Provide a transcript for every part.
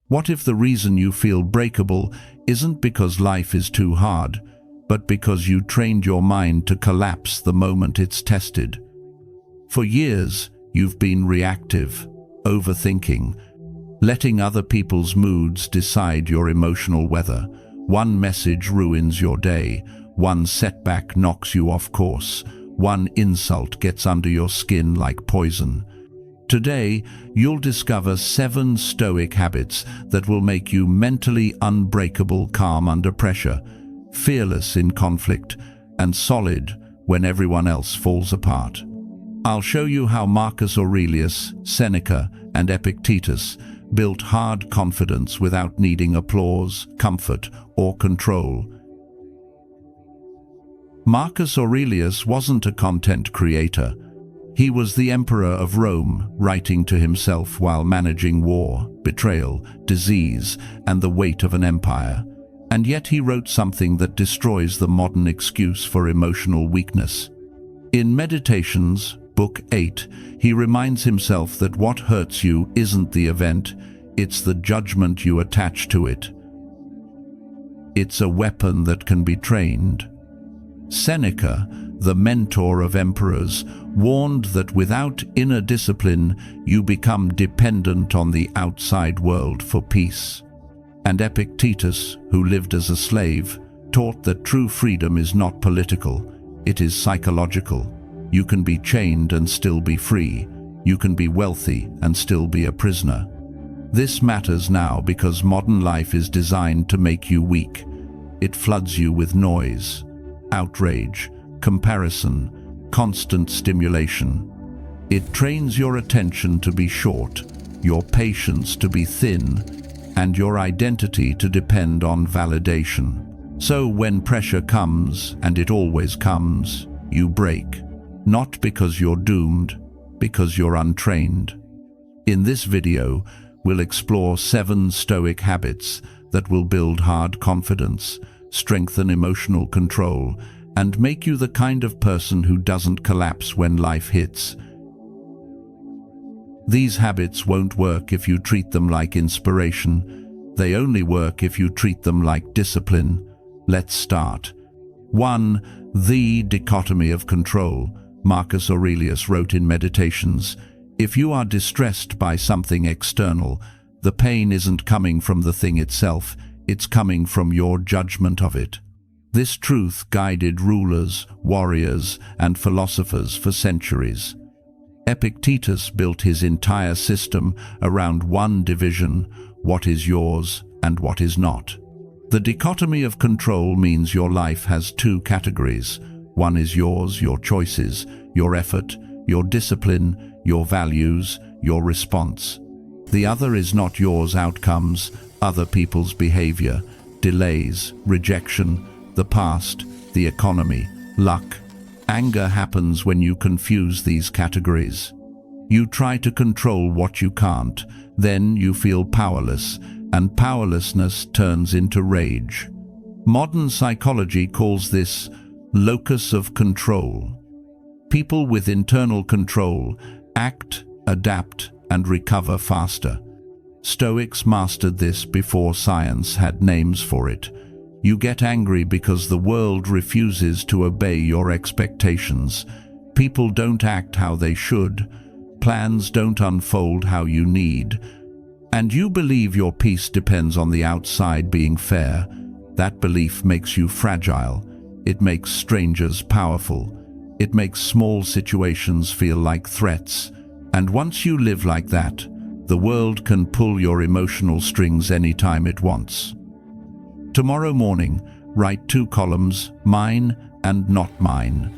What if the reason you feel breakable isn't because life is too hard, but because you trained your mind to collapse the moment it's tested? For years, you've been reactive, overthinking, letting other people's moods decide your emotional weather. One message ruins your day, one setback knocks you off course, one insult gets under your skin like poison. Today, you'll discover 7 Stoic habits that will make you mentally unbreakable, calm under pressure, fearless in conflict, and solid when everyone else falls apart. I'll show you how Marcus Aurelius, Seneca, and Epictetus built hard confidence without needing applause, comfort, or control. Marcus Aurelius wasn't a content creator. He was the emperor of Rome, writing to himself while managing war, betrayal, disease, and the weight of an empire. And yet he wrote something that destroys the modern excuse for emotional weakness. In Meditations, Book 8, he reminds himself that what hurts you isn't the event, it's the judgment you attach to it. It's a weapon that can be trained. Seneca, the mentor of emperors, warned that without inner discipline, you become dependent on the outside world for peace. And Epictetus, who lived as a slave, taught that true freedom is not political, it is psychological. You can be chained and still be free. You can be wealthy and still be a prisoner. This matters now because modern life is designed to make you weak. It floods you with noise, outrage, comparison, constant stimulation. It trains your attention to be short, your patience to be thin, and your identity to depend on validation. So when pressure comes, and it always comes, you break. Not because you're doomed, because you're untrained. In this video, we'll explore 7 Stoic habits that will build hard confidence, strengthen emotional control, and make you the kind of person who doesn't collapse when life hits. These habits won't work if you treat them like inspiration. They only work if you treat them like discipline. Let's start. 1. The dichotomy of control. Marcus Aurelius wrote in Meditations, "If you are distressed by something external, the pain isn't coming from the thing itself, it's coming from your judgment of it." This truth guided rulers, warriors, and philosophers for centuries. Epictetus built his entire system around one division: what is yours and what is not. The dichotomy of control means your life has 2 categories. One is yours, your choices, your effort, your discipline, your values, your response. The other is not yours: outcomes, other people's behavior, delays, rejection, the past, the economy, luck. Anger happens when you confuse these categories. You try to control what you can't, then you feel powerless, and powerlessness turns into rage. Modern psychology calls this locus of control. People with internal control act, adapt, and recover faster. Stoics mastered this before science had names for it. You get angry because the world refuses to obey your expectations. People don't act how they should. Plans don't unfold how you need. And you believe your peace depends on the outside being fair. That belief makes you fragile. It makes strangers powerful. It makes small situations feel like threats. And once you live like that, the world can pull your emotional strings anytime it wants. Tomorrow morning, write 2 columns, mine and not mine.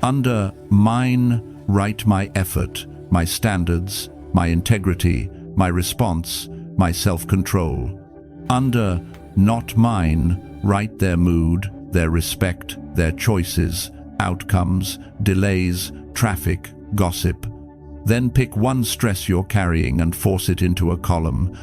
Under mine, write my effort, my standards, my integrity, my response, my self-control. Under not mine, write their mood, their respect, their choices, outcomes, delays, traffic, gossip. Then pick one stress you're carrying and force it into a column.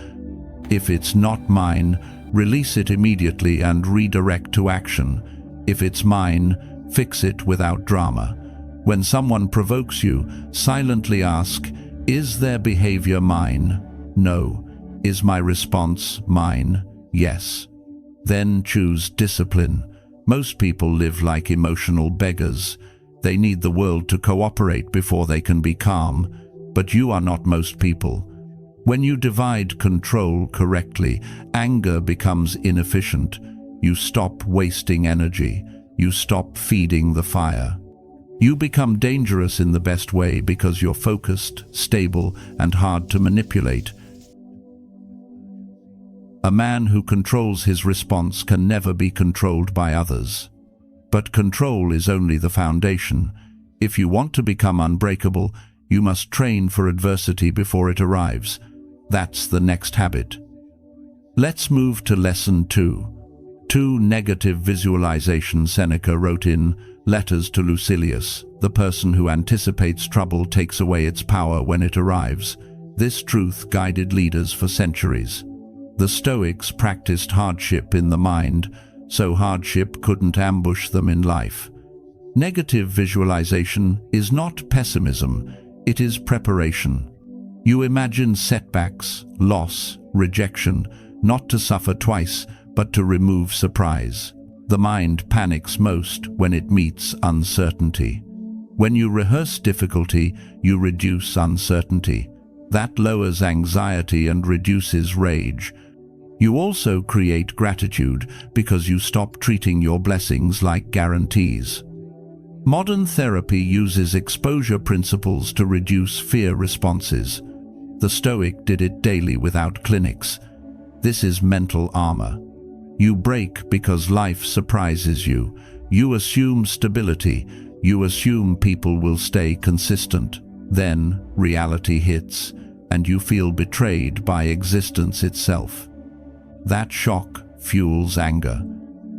If it's not mine, release it immediately and redirect to action. If it's mine, fix it without drama. When someone provokes you, silently ask, "Is their behavior mine?" No. Is my response mine? Yes. Then choose discipline. Most people live like emotional beggars. They need the world to cooperate before they can be calm. But you are not most people. When you divide control correctly, anger becomes inefficient. You stop wasting energy. You stop feeding the fire. You become dangerous in the best way because you're focused, stable, and hard to manipulate. A man who controls his response can never be controlled by others. But control is only the foundation. If you want to become unbreakable, you must train for adversity before it arrives. That's the next habit. Let's move to lesson 2. 2 negative visualization. Seneca wrote in Letters to Lucilius, the person who anticipates trouble takes away its power when it arrives. This truth guided leaders for centuries. The Stoics practiced hardship in the mind, so hardship couldn't ambush them in life. Negative visualization is not pessimism, it is preparation. You imagine setbacks, loss, rejection, not to suffer twice, but to remove surprise. The mind panics most when it meets uncertainty. When you rehearse difficulty, you reduce uncertainty. That lowers anxiety and reduces rage. You also create gratitude because you stop treating your blessings like guarantees. Modern therapy uses exposure principles to reduce fear responses. The Stoic did it daily without clinics. This is mental armor. You break because life surprises you. You assume stability. You assume people will stay consistent. Then reality hits, and you feel betrayed by existence itself. That shock fuels anger.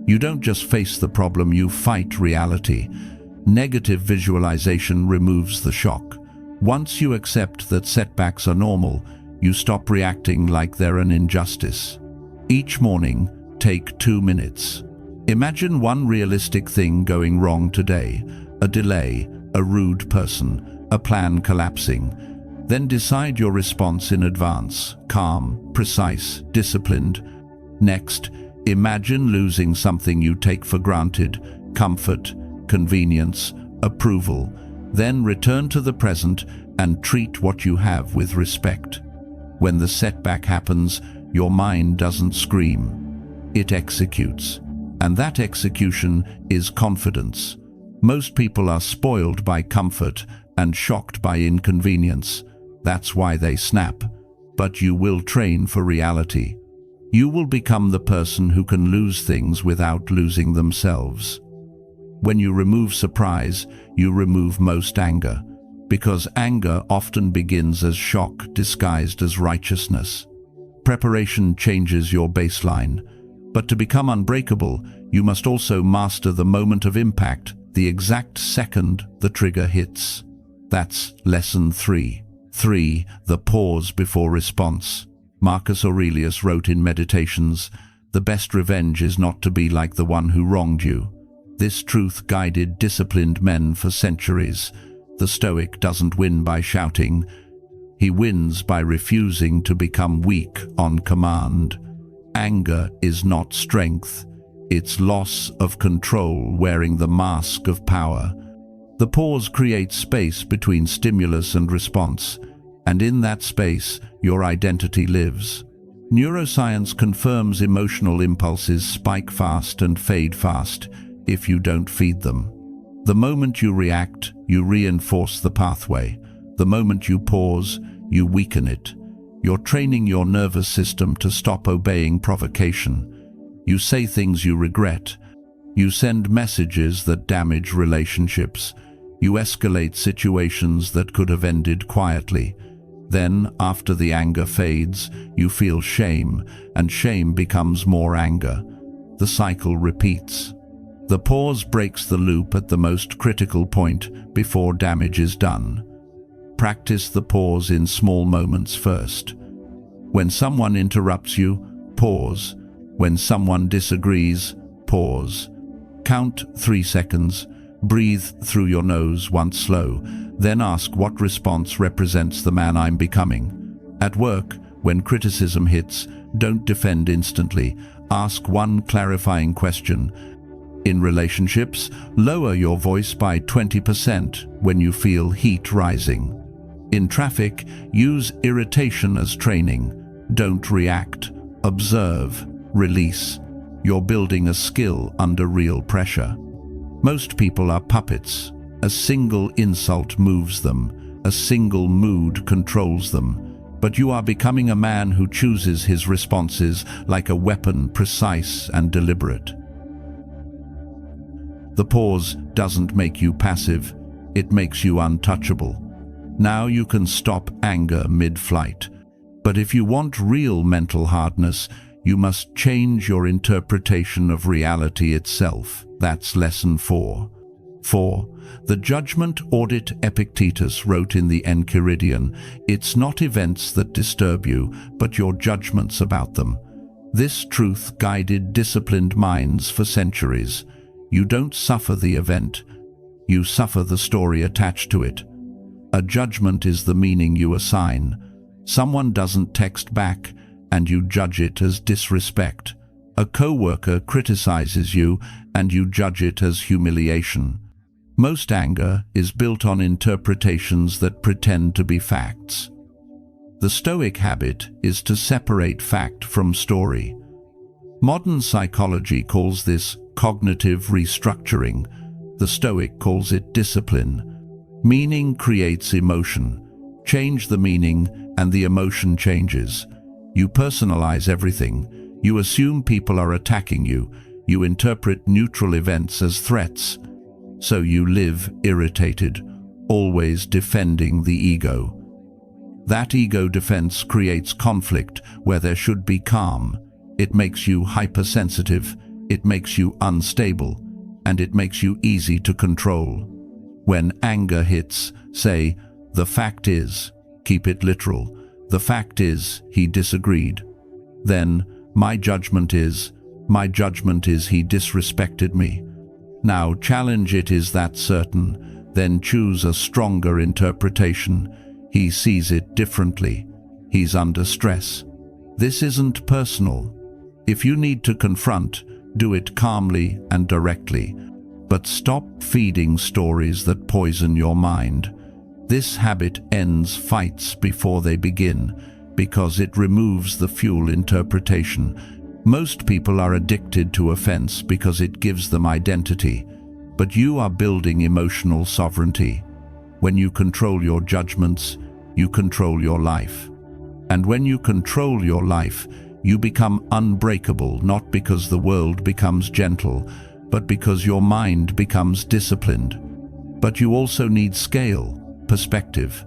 You don't just face the problem, you fight reality. Negative visualization removes the shock. Once you accept that setbacks are normal, you stop reacting like they're an injustice. Each morning, take 2 minutes. Imagine one realistic thing going wrong today: a delay, a rude person, a plan collapsing. Then decide your response in advance: calm, precise, disciplined. Next, imagine losing something you take for granted: comfort, convenience, approval. Then return to the present and treat what you have with respect. When the setback happens, your mind doesn't scream. It executes. And that execution is confidence. Most people are spoiled by comfort and shocked by inconvenience. That's why they snap. But you will train for reality. You will become the person who can lose things without losing themselves. When you remove surprise, you remove most anger, because anger often begins as shock disguised as righteousness. Preparation changes your baseline, but to become unbreakable, you must also master the moment of impact, the exact second the trigger hits. That's lesson 3. 3. The pause before response. Marcus Aurelius wrote in Meditations, "The best revenge is not to be like the one who wronged you." This truth guided disciplined men for centuries. The Stoic doesn't win by shouting. He wins by refusing to become weak on command. Anger is not strength. It's loss of control wearing the mask of power. The pause creates space between stimulus and response, and in that space, your identity lives. Neuroscience confirms emotional impulses spike fast and fade fast if you don't feed them. The moment you react, you reinforce the pathway. The moment you pause, you weaken it. You're training your nervous system to stop obeying provocation. You say things you regret. You send messages that damage relationships. You escalate situations that could have ended quietly. Then, after the anger fades, you feel shame, and shame becomes more anger. The cycle repeats. The pause breaks the loop at the most critical point before damage is done. Practice the pause in small moments first. When someone interrupts you, pause. When someone disagrees, pause. Count 3 seconds. Breathe through your nose once slow. Then ask, what response represents the man I'm becoming? At work, When criticism hits, don't defend instantly. Ask one clarifying question. In relationships, lower your voice by 20% when you feel heat rising. In traffic, use irritation as training. Don't react. Observe. Release. You're building a skill under real pressure. Most people are puppets. A single insult moves them. A single mood controls them. But you are becoming a man who chooses his responses like a weapon, precise and deliberate. The pause doesn't make you passive. It makes you untouchable. Now you can stop anger mid-flight. But if you want real mental hardness, you must change your interpretation of reality itself. That's lesson 4. 4. The judgment audit. Epictetus wrote in the Enchiridion, "It's not events that disturb you, but your judgments about them." This truth guided disciplined minds for centuries. You don't suffer the event, you suffer the story attached to it. A judgment is the meaning you assign. Someone doesn't text back, and you judge it as disrespect. A coworker criticizes you, and you judge it as humiliation. Most anger is built on interpretations that pretend to be facts. The Stoic habit is to separate fact from story. Modern psychology calls this cognitive restructuring. The Stoic calls it discipline. Meaning creates emotion. Change the meaning and the emotion changes. You personalize everything. You assume people are attacking you. You interpret neutral events as threats. So you live irritated, always defending the ego. That ego defense creates conflict where there should be calm. It makes you hypersensitive, it makes you unstable, and it makes you easy to control. When anger hits, say, "The fact is," keep it literal, "The fact is, he disagreed." Then, my judgment is he disrespected me." Now challenge it. Is that certain? Then choose a stronger interpretation. He sees it differently. He's under stress. This isn't personal. If you need to confront, do it calmly and directly. But stop feeding stories that poison your mind. This habit ends fights before they begin, because it removes the fuel interpretation. Most people are addicted to offense because it gives them identity, but you are building emotional sovereignty. When you control your judgments, you control your life. And when you control your life, you become unbreakable, not because the world becomes gentle, but because your mind becomes disciplined. But you also need scale, perspective.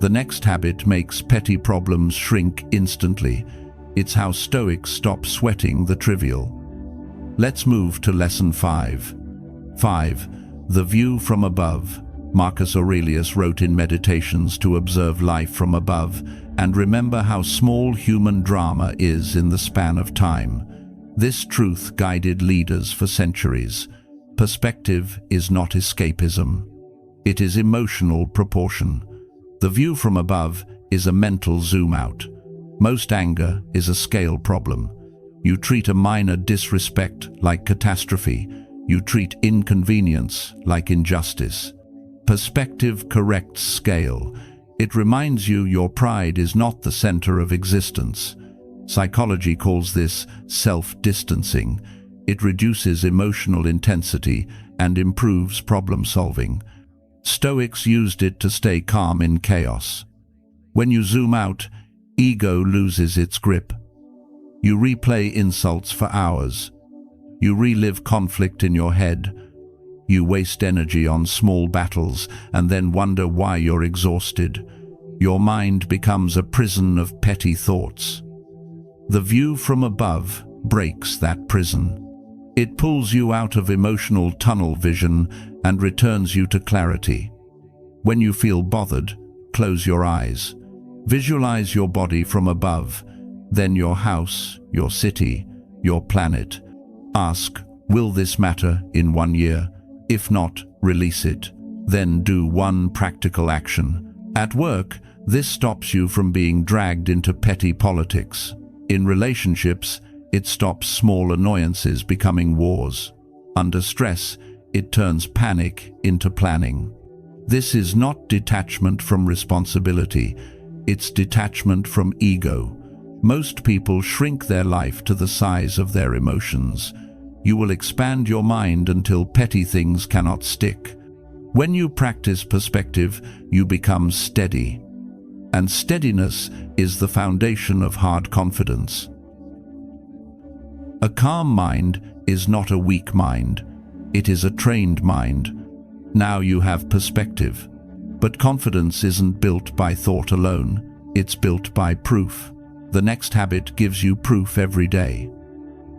The next habit makes petty problems shrink instantly. It's how Stoics stop sweating the trivial. Let's move to lesson 5. 5. The view from above. Marcus Aurelius wrote in Meditations to observe life from above and remember how small human drama is in the span of time. This truth guided leaders for centuries. Perspective is not escapism. It is emotional proportion. The view from above is a mental zoom out. Most anger is a scale problem. You treat a minor disrespect like catastrophe. You treat inconvenience like injustice. Perspective corrects scale. It reminds you your pride is not the center of existence. Psychology calls this self-distancing. It reduces emotional intensity and improves problem-solving. Stoics used it to stay calm in chaos. When you zoom out, ego loses its grip. You replay insults for hours. You relive conflict in your head. You waste energy on small battles and then wonder why you're exhausted. Your mind becomes a prison of petty thoughts. The view from above breaks that prison. It pulls you out of emotional tunnel vision and returns you to clarity. When you feel bothered, close your eyes. Visualize your body from above, then your house, your city, your planet. Ask, will this matter in 1 year? If not, release it. Then do one practical action. At work, This stops you from being dragged into petty politics. In relationships, it stops small annoyances becoming wars. Under stress, it turns panic into planning. This is not detachment from responsibility, it's detachment from ego. Most people shrink their life to the size of their emotions. You will expand your mind until petty things cannot stick. When you practice perspective, you become steady. And steadiness is the foundation of hard confidence. A calm mind is not a weak mind. It is a trained mind. Now you have perspective. But confidence isn't built by thought alone. It's built by proof. The next habit gives you proof every day.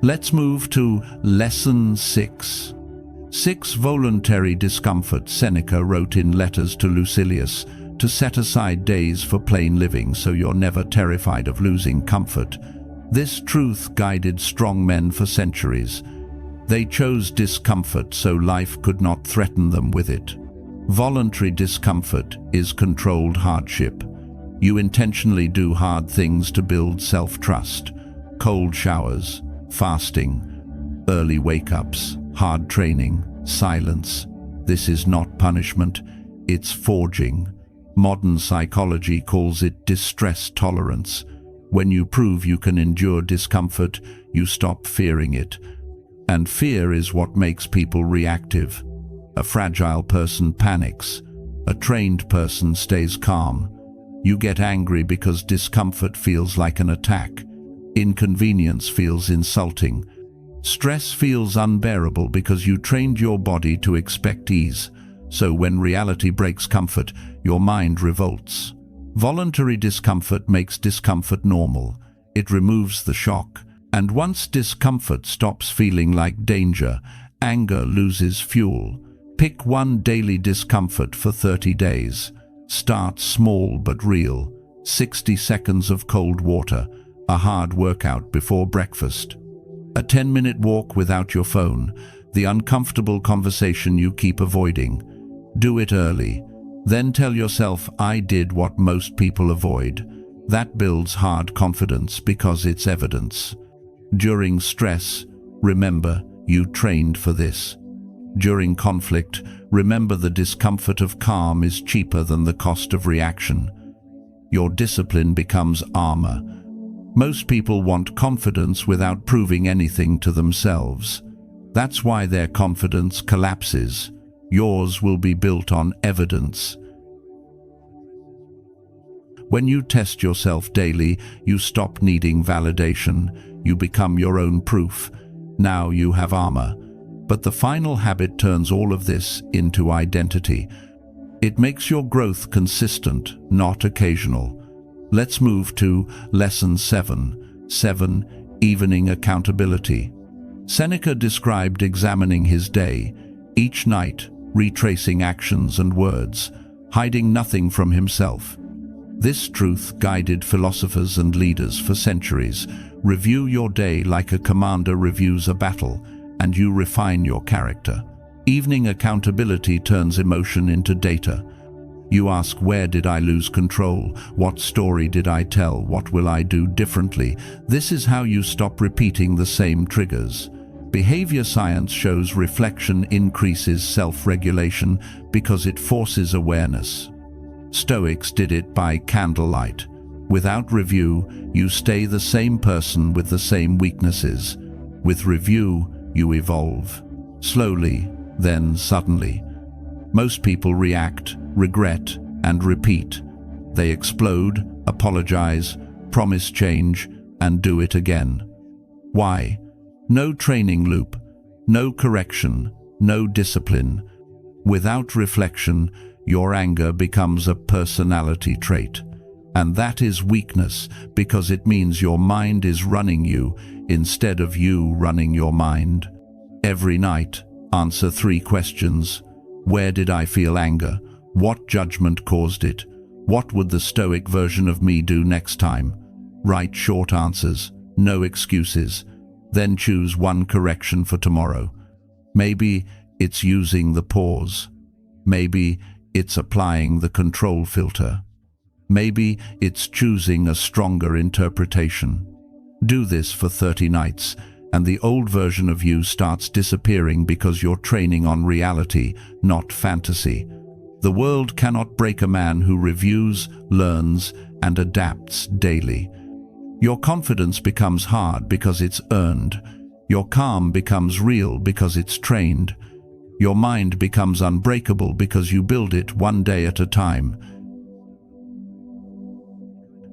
Let's move to Lesson 6. 6. Voluntary discomfort. Seneca wrote in Letters to Lucilius to set aside days for plain living so you're never terrified of losing comfort. This truth guided strong men for centuries. They chose discomfort so life could not threaten them with it. Voluntary discomfort is controlled hardship. You intentionally do hard things to build self-trust. Cold showers, fasting, early wake-ups, hard training, silence. This is not punishment, it's forging. Modern psychology calls it distress tolerance. When you prove you can endure discomfort, you stop fearing it. And fear is what makes people reactive. A fragile person panics. A trained person stays calm. You get angry because discomfort feels like an attack. Inconvenience feels insulting. Stress feels unbearable because you trained your body to expect ease. So when reality breaks comfort, your mind revolts. Voluntary discomfort makes discomfort normal. It removes the shock. And once discomfort stops feeling like danger, anger loses fuel. Pick one daily discomfort for 30 days. Start small but real. 60 seconds of cold water, a hard workout before breakfast. A 10-minute walk without your phone, the uncomfortable conversation you keep avoiding. Do it early. Then tell yourself, I did what most people avoid. That builds hard confidence because it's evidence. During stress, remember you trained for this. During conflict, remember the discomfort of calm is cheaper than the cost of reaction. Your discipline becomes armor. Most people want confidence without proving anything to themselves. That's why their confidence collapses. Yours will be built on evidence. When you test yourself daily, you stop needing validation. You become your own proof. Now you have armor. But the final habit turns all of this into identity. It makes your growth consistent, not occasional. Let's move to Lesson 7. 7. Evening accountability. Seneca described examining his day, each night retracing actions and words, hiding nothing from himself. This truth guided philosophers and leaders for centuries. Review your day like a commander reviews a battle, and you refine your character. Evening accountability turns emotion into data. You ask, where did I lose control? What story did I tell? What will I do differently? This is how you stop repeating the same triggers. Behavior science shows reflection increases self-regulation because it forces awareness. Stoics did it by candlelight. Without review, you stay the same person with the same weaknesses. With review, you evolve. Slowly, then suddenly. Most people react, regret, and repeat. They explode, apologize, promise change, and do it again. Why? No training loop, no correction, no discipline. Without reflection, your anger becomes a personality trait. And that is weakness because it means your mind is running you instead of you running your mind. Every night, answer 3 questions. Where did I feel anger? What judgment caused it? What would the Stoic version of me do next time? Write short answers, no excuses. Then choose one correction for tomorrow. Maybe it's using the pause. Maybe it's applying the control filter. Maybe it's choosing a stronger interpretation. Do this for 30 nights, and the old version of you starts disappearing because you're training on reality, not fantasy. The world cannot break a man who reviews, learns, and adapts daily. Your confidence becomes hard because it's earned. Your calm becomes real because it's trained. Your mind becomes unbreakable because you build it one day at a time.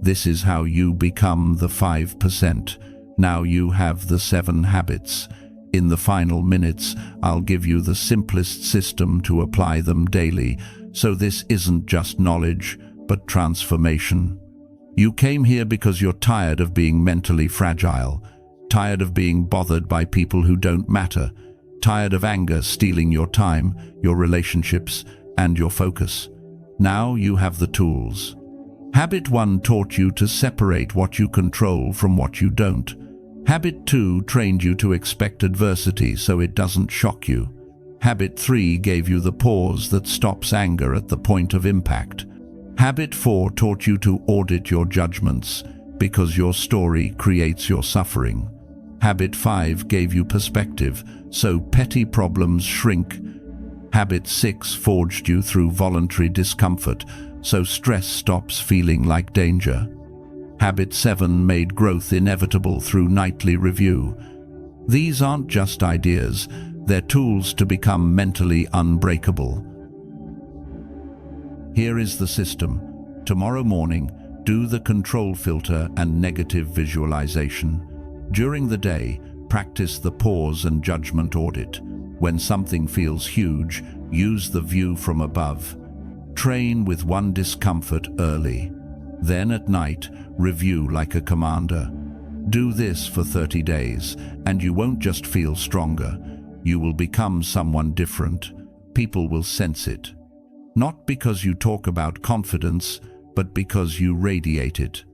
This is how you become the 5%. Now you have the 7 habits. In the final minutes, I'll give you the simplest system to apply them daily. So this isn't just knowledge, but transformation. You came here because you're tired of being mentally fragile, tired of being bothered by people who don't matter, tired of anger stealing your time, your relationships, and your focus. Now you have the tools. Habit 1 taught you to separate what you control from what you don't. Habit 2 trained you to expect adversity so it doesn't shock you. Habit 3 gave you the pause that stops anger at the point of impact. Habit 4 taught you to audit your judgments, because your story creates your suffering. Habit 5 gave you perspective, so petty problems shrink. Habit 6 forged you through voluntary discomfort, so stress stops feeling like danger. Habit 7 made growth inevitable through nightly review. These aren't just ideas, they're tools to become mentally unbreakable. Here is the system. Tomorrow morning, do the control filter and negative visualization. During the day, practice the pause and judgment audit. When something feels huge, use the view from above. Train with one discomfort early. Then at night, review like a commander. Do this for 30 days, and you won't just feel stronger. You will become someone different. People will sense it. Not because you talk about confidence, but because you radiate it.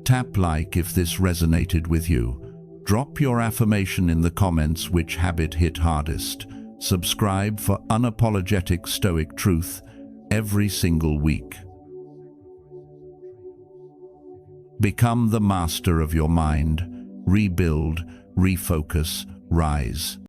Tap like if this resonated with you. Drop your affirmation in the comments which habit hit hardest. Subscribe for unapologetic Stoic truth every single week. Become the master of your mind. Rebuild, refocus, rise.